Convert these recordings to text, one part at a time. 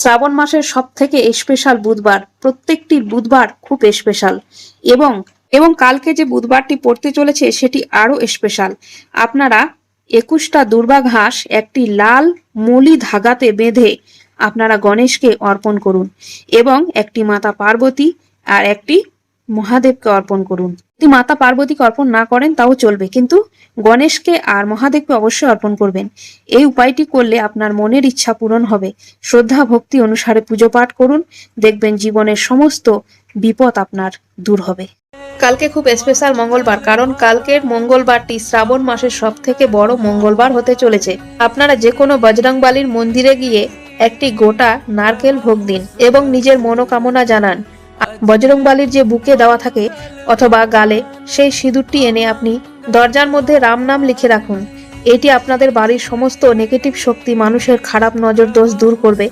শ্রাবণ মাসের সব থেকে স্পেশাল বুধবার, প্রত্যেকটি বুধবার খুব স্পেশাল, এবং এবং কালকে যে বুধবারটি পড়তে চলেছে সেটি আরো স্পেশাল। আপনারা 21টা দুর্বা ঘাস একটি লাল মলি ধাগাতে বেঁধে আপনারা গণেশকে অর্পণ করুন, এবং একটি মাতা পার্বতী আর একটি মহাদেবকে অর্পণ করুন। যদি মাতা পার্বতীকে অর্পণ না করেন তাও চলবে, কিন্তু গণেশকে আর মহাদেবকে অবশ্যই অর্পণ করবেন। এই উপায়টি করলে আপনার মনের ইচ্ছা পূরণ হবে। শ্রদ্ধা ভক্তি অনুসারে পুজো পাঠ করুন, দেখবেন জীবনের সমস্ত বিপদ আপনার দূর হবে। কালকে খুব স্পেশাল মঙ্গলবার, কারণ কালকের মঙ্গলবারটি শ্রাবণ মাসের সব থেকে বড় মঙ্গলবার হতে চলেছে। আপনারা যে কোনো বজরংবলীর মন্দিরে গিয়ে একটি গোটা নারকেল ভোগ দিন এবং নিজের মনোকামনা জানান। বজরংবলীর যে বুকে দেওয়া থাকে অথবা গালে, সেই সিঁদুরটি এনে আপনি দরজার মধ্যে রাম নাম লিখে রাখুন। এটি আপনাদের বাড়ির সমস্ত নেগেটিভ শক্তি, মানুষের খারাপ নজর দোষ দূর করবে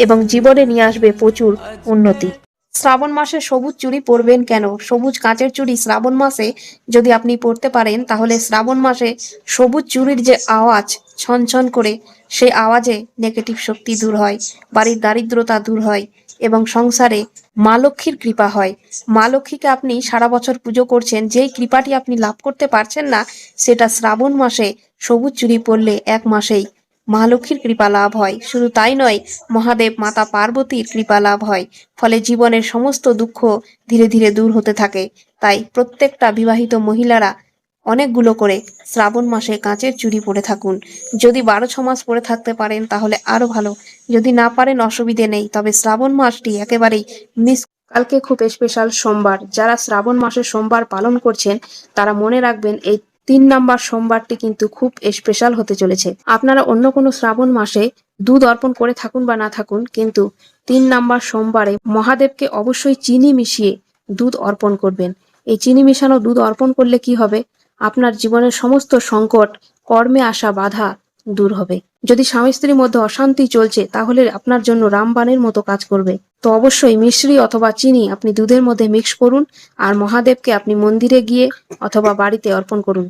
এবং জীবনে নিয়ে আসবে প্রচুর উন্নতি। শ্রাবণ মাসে সবুজ চুড়ি পরবেন কেন? সবুজ কাঁচের চুড়ি শ্রাবণ মাসে যদি আপনি পরতে পারেন, তাহলে শ্রাবণ মাসে সবুজ চুড়ির যে আওয়াজ ছনছন করে, সেই আওয়াজে নেগেটিভ শক্তি দূর হয়, বাড়ির দারিদ্রতা দূর হয় এবং সংসারে মা লক্ষ্মীর কৃপা হয়। মা লক্ষ্মীকে আপনি সারা বছর পুজো করছেন, যেই কৃপাটি আপনি লাভ করতে পারছেন না, সেটা শ্রাবণ মাসে সবুজ চুড়ি পরলে এক মাসেই মা লক্ষ্মীর কৃপা লাভ হয়। শুধু তাই নয়, মহাদেব মাতা পার্বতীর কৃপা লাভ হয়, ফলে জীবনের সমস্ত দুঃখ ধীরে ধীরে দূর হতে থাকে। তাই প্রত্যেকটা বিবাহিত মহিলারা অনেকগুলো করে শ্রাবণ মাসে কাঁচের চুড়ি পরে থাকুন। যদি 12 মাস পরে থাকতে পারেন তাহলে আরো ভালো, যদি না পারেন অসুবিধে নেই, তবে শ্রাবণ মাসটি একেবারেই মিস। কালকে খুব স্পেশাল সোমবার, যারা শ্রাবণ মাসে সোমবার পালন করছেন তারা মনে রাখবেন এই 3 নাম্বার সোমবারটি কিন্তু খুব স্পেশাল হতে চলেছে। আপনারা অন্য কোনো শ্রাবণ মাসে দুধ অর্পণ করে থাকুন বা না থাকুন, কিন্তু 3 নাম্বার সোমবারে মহাদেবকে অবশ্যই চিনি মিশিয়ে দুধ অর্পণ করবেন। এই চিনি মিশানো দুধ অর্পণ করলে কি হবে? আপনার জীবনের সমস্ত সংকট, কর্মে আসা বাধা দূর হবে। যদি স্বামী স্ত্রীর মধ্যে অশান্তি চলছে, তাহলে আপনার জন্য রামবাণের মতো কাজ করবে। তো অবশ্যই মিশ্রি অথবা চিনি আপনি দুধের মধ্যে মিক্স করুন আর মহাদেবকে আপনি মন্দিরে গিয়ে অথবা বাড়িতে অর্পণ করুন।